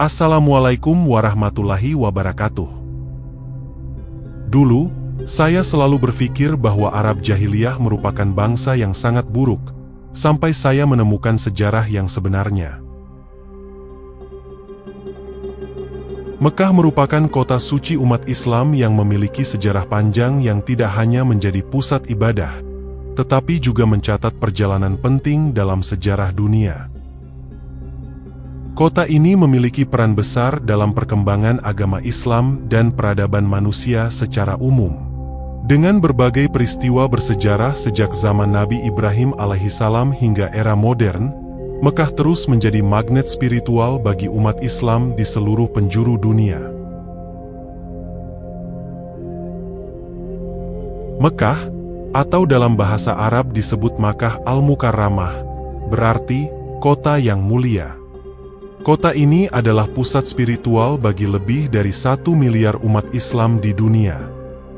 Assalamualaikum warahmatullahi wabarakatuh. Dulu, saya selalu berpikir bahwa Arab Jahiliyah merupakan bangsa yang sangat buruk, sampai saya menemukan sejarah yang sebenarnya. Mekah merupakan kota suci umat Islam yang memiliki sejarah panjang yang tidak hanya menjadi pusat ibadah, tetapi juga mencatat perjalanan penting dalam sejarah dunia. Kota ini memiliki peran besar dalam perkembangan agama Islam dan peradaban manusia secara umum. Dengan berbagai peristiwa bersejarah sejak zaman Nabi Ibrahim alaihissalam hingga era modern, Mekah terus menjadi magnet spiritual bagi umat Islam di seluruh penjuru dunia. Mekah, atau dalam bahasa Arab disebut Makkah Al-Mukarramah, berarti kota yang mulia. Kota ini adalah pusat spiritual bagi lebih dari 1 miliar umat Islam di dunia.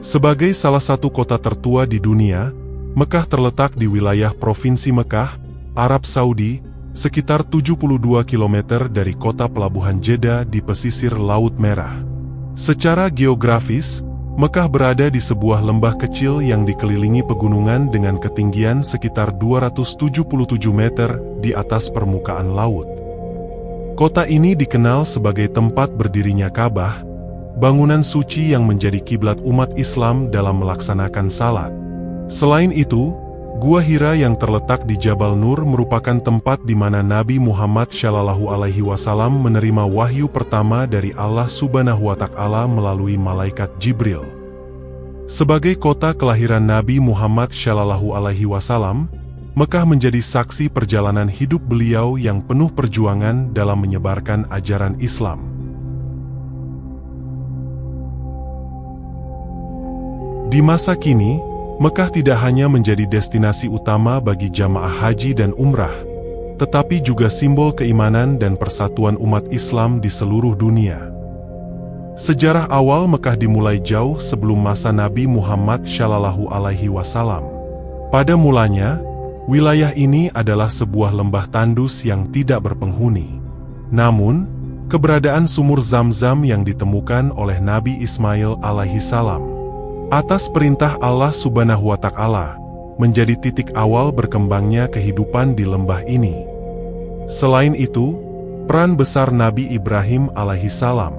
Sebagai salah satu kota tertua di dunia, Mekah terletak di wilayah Provinsi Mekah, Arab Saudi, sekitar 72 km dari kota pelabuhan Jeddah di pesisir Laut Merah. Secara geografis, Mekah berada di sebuah lembah kecil yang dikelilingi pegunungan dengan ketinggian sekitar 277 meter di atas permukaan laut. Kota ini dikenal sebagai tempat berdirinya Ka'bah, bangunan suci yang menjadi kiblat umat Islam dalam melaksanakan salat. Selain itu, Gua Hira yang terletak di Jabal Nur merupakan tempat di mana Nabi Muhammad SAW menerima wahyu pertama dari Allah Subhanahu wa Ta'ala melalui malaikat Jibril. Sebagai kota kelahiran Nabi Muhammad SAW, Mekah menjadi saksi perjalanan hidup beliau yang penuh perjuangan dalam menyebarkan ajaran Islam. Di masa kini, Mekah tidak hanya menjadi destinasi utama bagi jamaah haji dan umrah, tetapi juga simbol keimanan dan persatuan umat Islam di seluruh dunia. Sejarah awal Mekah dimulai jauh sebelum masa Nabi Muhammad SAW. Pada mulanya, wilayah ini adalah sebuah lembah tandus yang tidak berpenghuni. Namun, keberadaan sumur Zam-Zam yang ditemukan oleh Nabi Ismail alaihissalam atas perintah Allah Subhanahu wa Ta'ala, menjadi titik awal berkembangnya kehidupan di lembah ini. Selain itu, peran besar Nabi Ibrahim alaihissalam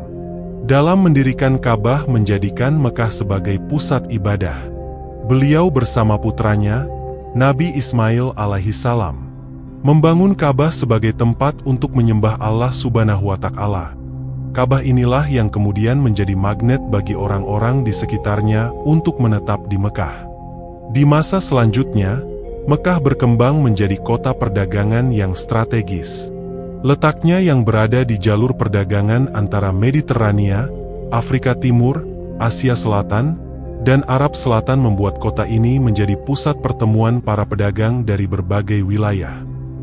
dalam mendirikan Ka'bah menjadikan Mekah sebagai pusat ibadah. Beliau bersama putranya, Nabi Ismail alaihissalam, membangun Ka'bah sebagai tempat untuk menyembah Allah Subhanahu wa Ta'ala. Ka'bah inilah yang kemudian menjadi magnet bagi orang-orang di sekitarnya untuk menetap di Mekah. Di masa selanjutnya, Mekah berkembang menjadi kota perdagangan yang strategis. Letaknya yang berada di jalur perdagangan antara Mediterania, Afrika Timur, Asia Selatan, dan Arab Selatan membuat kota ini menjadi pusat pertemuan para pedagang dari berbagai wilayah.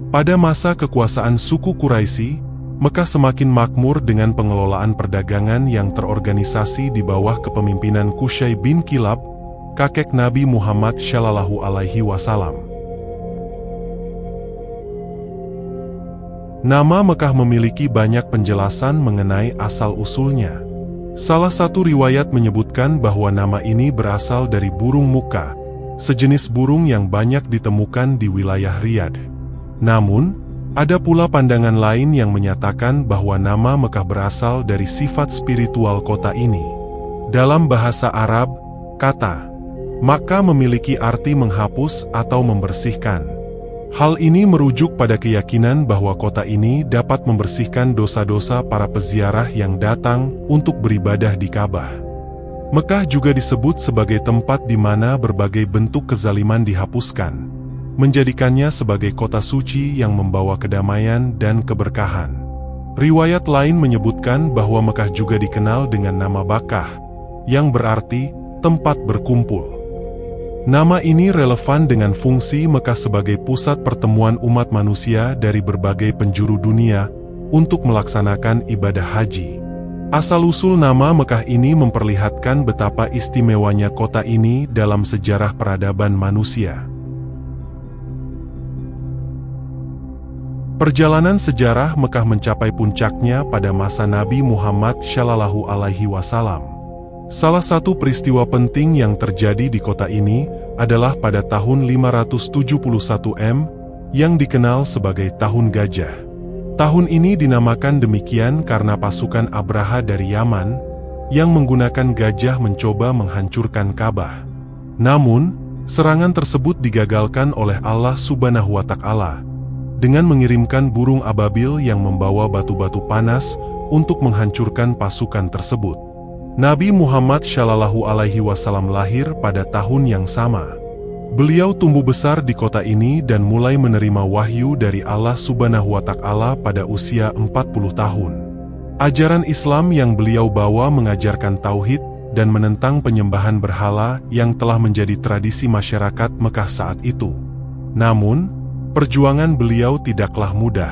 Pada masa kekuasaan suku Quraisy, Mekah semakin makmur dengan pengelolaan perdagangan yang terorganisasi di bawah kepemimpinan Qusay bin Kilab, kakek Nabi Muhammad SAW. Nama Mekah memiliki banyak penjelasan mengenai asal-usulnya. Salah satu riwayat menyebutkan bahwa nama ini berasal dari burung muka, sejenis burung yang banyak ditemukan di wilayah Riyadh. Namun, ada pula pandangan lain yang menyatakan bahwa nama Mekah berasal dari sifat spiritual kota ini. Dalam bahasa Arab, kata Makkah memiliki arti menghapus atau membersihkan. Hal ini merujuk pada keyakinan bahwa kota ini dapat membersihkan dosa-dosa para peziarah yang datang untuk beribadah di Ka'bah. Mekah juga disebut sebagai tempat di mana berbagai bentuk kezaliman dihapuskan, menjadikannya sebagai kota suci yang membawa kedamaian dan keberkahan. Riwayat lain menyebutkan bahwa Mekah juga dikenal dengan nama Bakkah, yang berarti tempat berkumpul. Nama ini relevan dengan fungsi Mekah sebagai pusat pertemuan umat manusia dari berbagai penjuru dunia untuk melaksanakan ibadah haji. Asal-usul nama Mekah ini memperlihatkan betapa istimewanya kota ini dalam sejarah peradaban manusia. Perjalanan sejarah Mekah mencapai puncaknya pada masa Nabi Muhammad Shallallahu Alaihi Wasallam. Salah satu peristiwa penting yang terjadi di kota ini adalah pada tahun 571 M, yang dikenal sebagai Tahun Gajah. Tahun ini dinamakan demikian karena pasukan Abraha dari Yaman, yang menggunakan gajah mencoba menghancurkan Ka'bah. Namun, serangan tersebut digagalkan oleh Allah Subhanahu wa Ta'ala dengan mengirimkan burung ababil yang membawa batu-batu panas untuk menghancurkan pasukan tersebut. Nabi Muhammad Shallallahu Alaihi Wasallam lahir pada tahun yang sama. Beliau tumbuh besar di kota ini dan mulai menerima wahyu dari Allah Subhanahu wa Ta'ala pada usia 40 tahun. Ajaran Islam yang beliau bawa mengajarkan tauhid dan menentang penyembahan berhala yang telah menjadi tradisi masyarakat Mekah saat itu. Namun, perjuangan beliau tidaklah mudah.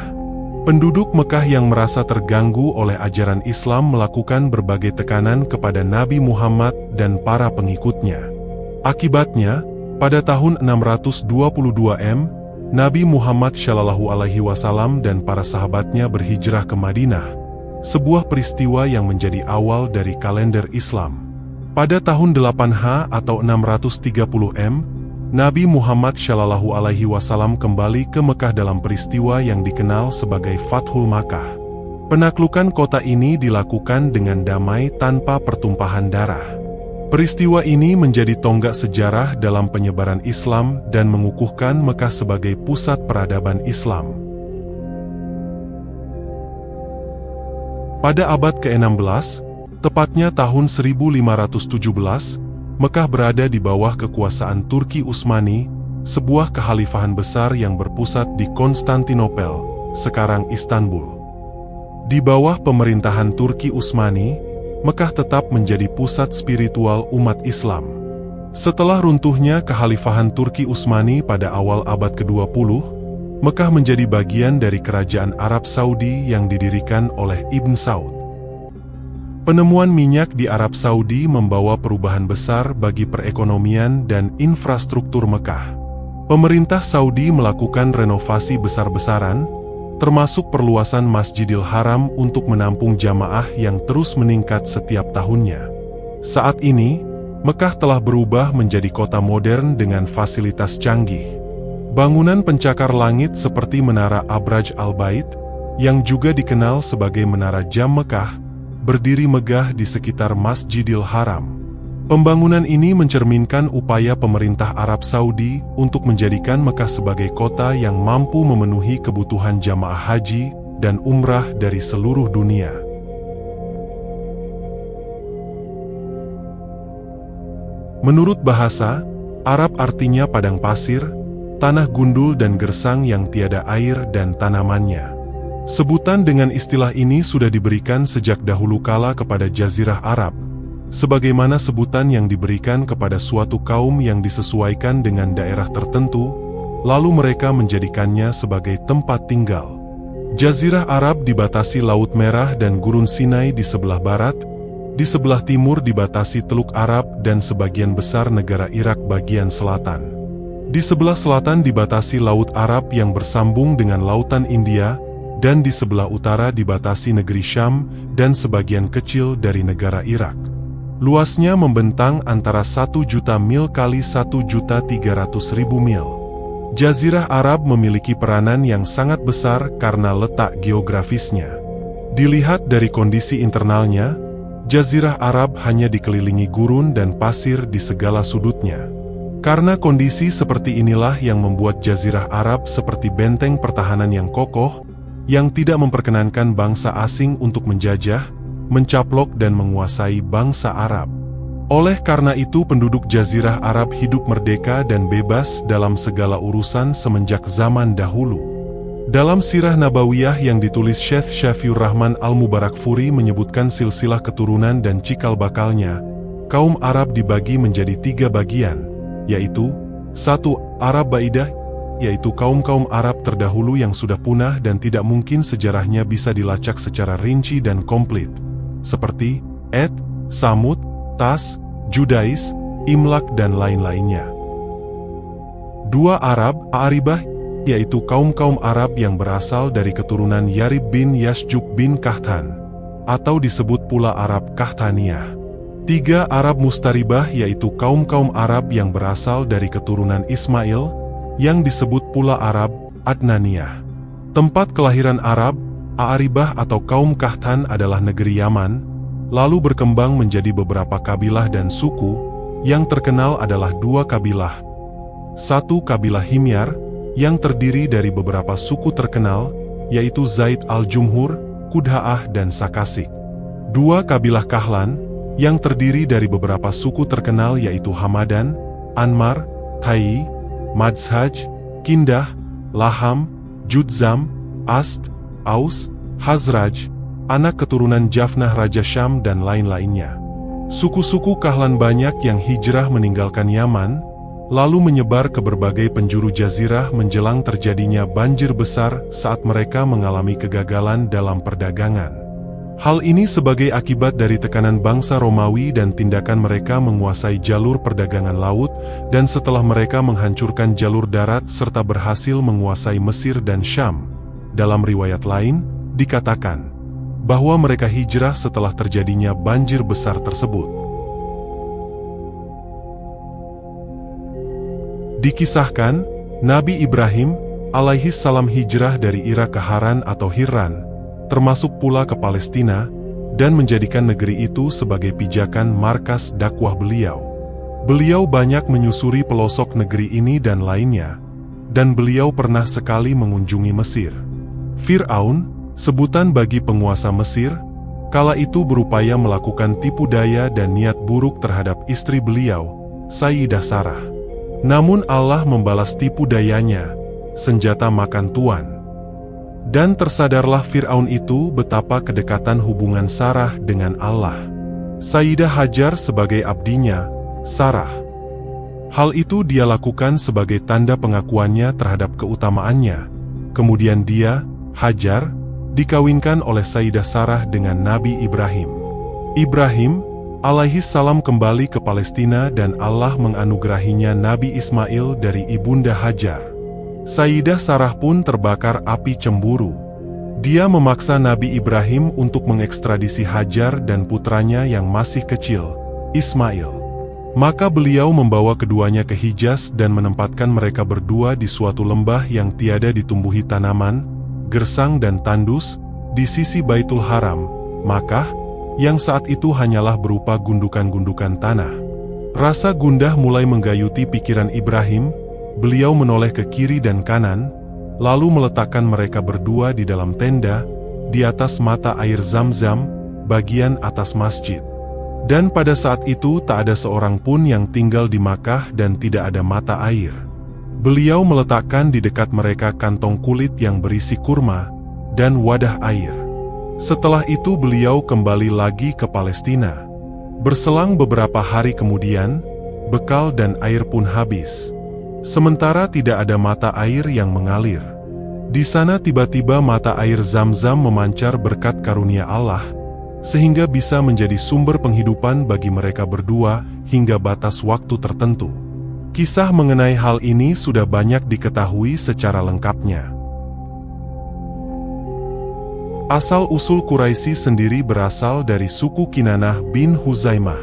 Penduduk Mekah yang merasa terganggu oleh ajaran Islam melakukan berbagai tekanan kepada Nabi Muhammad dan para pengikutnya. Akibatnya, pada tahun 622 M, Nabi Muhammad Shallallahu Alaihi Wasallam dan para sahabatnya berhijrah ke Madinah, sebuah peristiwa yang menjadi awal dari kalender Islam. Pada tahun 8H atau 630 M, Nabi Muhammad Shallallahu Alaihi Wasallam kembali ke Mekah dalam peristiwa yang dikenal sebagai Fathul Makkah. Penaklukan kota ini dilakukan dengan damai tanpa pertumpahan darah. Peristiwa ini menjadi tonggak sejarah dalam penyebaran Islam dan mengukuhkan Mekah sebagai pusat peradaban Islam. Pada abad ke-16, tepatnya tahun 1517, Mekah berada di bawah kekuasaan Turki Utsmani, sebuah kekhalifahan besar yang berpusat di Konstantinopel, sekarang Istanbul. Di bawah pemerintahan Turki Utsmani, Mekah tetap menjadi pusat spiritual umat Islam. Setelah runtuhnya kekhalifahan Turki Utsmani pada awal abad ke-20, Mekah menjadi bagian dari kerajaan Arab Saudi yang didirikan oleh Ibn Saud. Penemuan minyak di Arab Saudi membawa perubahan besar bagi perekonomian dan infrastruktur Mekah. Pemerintah Saudi melakukan renovasi besar-besaran, termasuk perluasan Masjidil Haram untuk menampung jamaah yang terus meningkat setiap tahunnya. Saat ini, Mekah telah berubah menjadi kota modern dengan fasilitas canggih. Bangunan pencakar langit seperti Menara Abraj Al-Bait, yang juga dikenal sebagai Menara Jam Mekah, berdiri megah di sekitar Masjidil Haram. Pembangunan ini mencerminkan upaya pemerintah Arab Saudi untuk menjadikan Mekah sebagai kota yang mampu memenuhi kebutuhan jamaah haji dan umrah dari seluruh dunia. Menurut bahasa, Arab artinya padang pasir, tanah gundul dan gersang yang tiada air dan tanamannya. Sebutan dengan istilah ini sudah diberikan sejak dahulu kala kepada Jazirah Arab, sebagaimana sebutan yang diberikan kepada suatu kaum yang disesuaikan dengan daerah tertentu, lalu mereka menjadikannya sebagai tempat tinggal. Jazirah Arab dibatasi Laut Merah dan Gurun Sinai di sebelah barat, di sebelah timur dibatasi Teluk Arab dan sebagian besar negara Irak bagian selatan. Di sebelah selatan dibatasi Laut Arab yang bersambung dengan Lautan India, dan di sebelah utara dibatasi negeri Syam dan sebagian kecil dari negara Irak. Luasnya membentang antara 1 juta mil kali 1.300.000 mil. Jazirah Arab memiliki peranan yang sangat besar karena letak geografisnya. Dilihat dari kondisi internalnya, Jazirah Arab hanya dikelilingi gurun dan pasir di segala sudutnya. Karena kondisi seperti inilah yang membuat Jazirah Arab seperti benteng pertahanan yang kokoh, yang tidak memperkenankan bangsa asing untuk menjajah, mencaplok dan menguasai bangsa Arab. Oleh karena itu penduduk Jazirah Arab hidup merdeka dan bebas dalam segala urusan semenjak zaman dahulu. Dalam Sirah Nabawiyah yang ditulis Syekh Syafiur Rahman Al-Mubarakfuri menyebutkan silsilah keturunan dan cikal bakalnya, kaum Arab dibagi menjadi 3 bagian, yaitu 1. Arab Baidah, yaitu kaum-kaum Arab terdahulu yang sudah punah dan tidak mungkin sejarahnya bisa dilacak secara rinci dan komplit, seperti Ed, Samud, Tas, Judais, Imlak dan lain-lainnya. 2. Arab A'ribah, yaitu kaum-kaum Arab yang berasal dari keturunan Yarib bin Yasjub bin Kahtan, atau disebut pula Arab Kahtaniyah. 3 Arab Mustaribah, yaitu kaum-kaum Arab yang berasal dari keturunan Ismail, yang disebut pula Arab Adnaniyah. Tempat kelahiran Arab A'aribah atau kaum Kahtan adalah negeri Yaman, lalu berkembang menjadi beberapa kabilah dan suku. Yang terkenal adalah 2 kabilah. 1 kabilah Himyar, yang terdiri dari beberapa suku terkenal, yaitu Zaid al-Jumhur, Kudha'ah dan Sakasik. 2 kabilah Kahlan, yang terdiri dari beberapa suku terkenal yaitu Hamadan, Anmar, Tayyi, Madshaj, Kindah, Laham, Judzam, Ast, Aus, Hazraj, anak keturunan Jafnah Raja Syam dan lain-lainnya. Suku-suku Kahlan banyak yang hijrah meninggalkan Yaman, lalu menyebar ke berbagai penjuru jazirah menjelang terjadinya banjir besar saat mereka mengalami kegagalan dalam perdagangan. Hal ini sebagai akibat dari tekanan bangsa Romawi dan tindakan mereka menguasai jalur perdagangan laut, dan setelah mereka menghancurkan jalur darat serta berhasil menguasai Mesir dan Syam. Dalam riwayat lain, dikatakan bahwa mereka hijrah setelah terjadinya banjir besar tersebut. Dikisahkan, Nabi Ibrahim alaihi salam hijrah dari Irak ke Haran atau Hirran, termasuk pula ke Palestina, dan menjadikan negeri itu sebagai pijakan markas dakwah beliau. Beliau banyak menyusuri pelosok negeri ini dan lainnya, dan beliau pernah sekali mengunjungi Mesir. Fir'aun, sebutan bagi penguasa Mesir, kala itu berupaya melakukan tipu daya dan niat buruk terhadap istri beliau, Sayyidah Sarah. Namun Allah membalas tipu dayanya, senjata makan tuan. Dan tersadarlah Fir'aun itu betapa kedekatan hubungan Sarah dengan Allah. Sayyidah Hajar sebagai abdinya, Sarah. Hal itu dia lakukan sebagai tanda pengakuannya terhadap keutamaannya. Kemudian dia, Hajar, dikawinkan oleh Sayyidah Sarah dengan Nabi Ibrahim. Ibrahim alaihi salam kembali ke Palestina dan Allah menganugerahinya Nabi Ismail dari ibunda Hajar. Sayyidah Sarah pun terbakar api cemburu. Dia memaksa Nabi Ibrahim untuk mengekstradisi Hajar dan putranya yang masih kecil, Ismail. Maka beliau membawa keduanya ke Hijaz dan menempatkan mereka berdua di suatu lembah yang tiada ditumbuhi tanaman, gersang dan tandus, di sisi Baitul Haram, Makkah, yang saat itu hanyalah berupa gundukan-gundukan tanah. Rasa gundah mulai menggayuti pikiran Ibrahim, beliau menoleh ke kiri dan kanan, lalu meletakkan mereka berdua di dalam tenda, di atas mata air Zam-Zam, bagian atas masjid. Dan pada saat itu tak ada seorang pun yang tinggal di Makkah dan tidak ada mata air. Beliau meletakkan di dekat mereka kantong kulit yang berisi kurma dan wadah air. Setelah itu beliau kembali lagi ke Palestina. Berselang beberapa hari kemudian, bekal dan air pun habis. Sementara tidak ada mata air yang mengalir. Di sana tiba-tiba mata air Zam-Zam memancar berkat karunia Allah, sehingga bisa menjadi sumber penghidupan bagi mereka berdua hingga batas waktu tertentu. Kisah mengenai hal ini sudah banyak diketahui secara lengkapnya. Asal-usul Quraisy sendiri berasal dari suku Kinanah bin Huzaimah.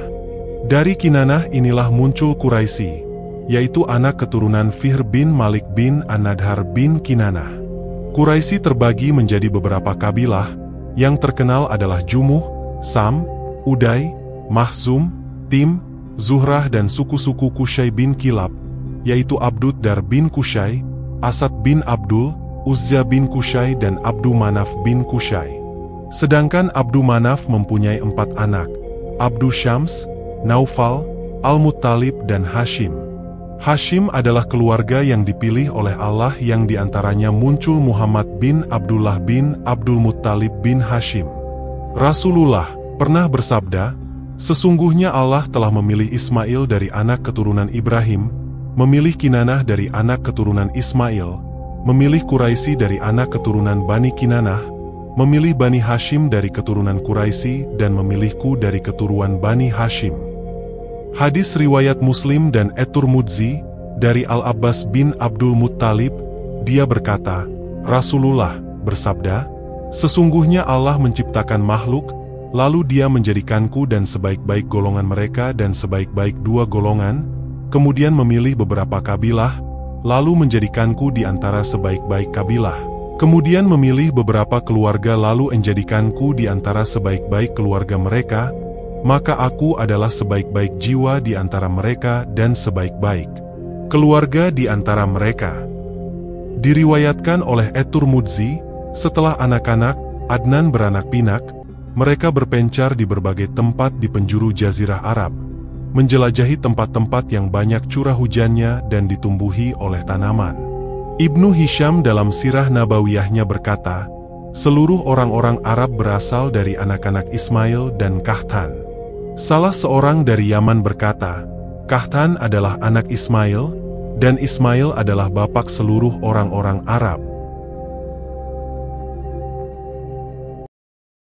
Dari Kinanah inilah muncul Quraisy, yaitu anak keturunan Fihr bin Malik bin An-Nadhar bin Kinanah. Quraisy terbagi menjadi beberapa kabilah, yang terkenal adalah Jumuh, Sam, Uday, Mahzum, Tim, Zuhrah dan suku-suku Kushay bin Kilab, yaitu Abdud Dar bin Kushay, Asad bin Abdul, Uzza bin Kushay dan Abdu Manaf bin Kushay. Sedangkan Abdu Manaf mempunyai 4 anak, Abdu Syams, Naufal, Al-Muttalib dan Hashim. Hashim adalah keluarga yang dipilih oleh Allah yang diantaranya muncul Muhammad bin Abdullah bin Abdul Muttalib bin Hashim. Rasulullah pernah bersabda, sesungguhnya Allah telah memilih Ismail dari anak keturunan Ibrahim, memilih Kinanah dari anak keturunan Ismail, memilih Quraisy dari anak keturunan Bani Kinanah, memilih Bani Hashim dari keturunan Quraisy dan memilihku dari keturunan Bani Hashim. Hadis riwayat Muslim dan At-Tirmidzi dari Al-Abbas bin Abdul Muttalib dia berkata, Rasulullah bersabda, sesungguhnya Allah menciptakan makhluk, lalu dia menjadikanku dan sebaik-baik golongan mereka dan sebaik-baik dua golongan, kemudian memilih beberapa kabilah, lalu menjadikanku di antara sebaik-baik kabilah. Kemudian memilih beberapa keluarga lalu menjadikanku di antara sebaik-baik keluarga mereka, maka aku adalah sebaik-baik jiwa di antara mereka dan sebaik-baik keluarga di antara mereka. Diriwayatkan oleh At-Tirmidzi, setelah anak-anak Adnan beranak pinak, mereka berpencar di berbagai tempat di penjuru Jazirah Arab, menjelajahi tempat-tempat yang banyak curah hujannya dan ditumbuhi oleh tanaman. Ibnu Hisham dalam Sirah Nabawiyahnya berkata, seluruh orang-orang Arab berasal dari anak-anak Ismail dan Kahtan. Salah seorang dari Yaman berkata, Kahtan adalah anak Ismail, dan Ismail adalah bapak seluruh orang-orang Arab.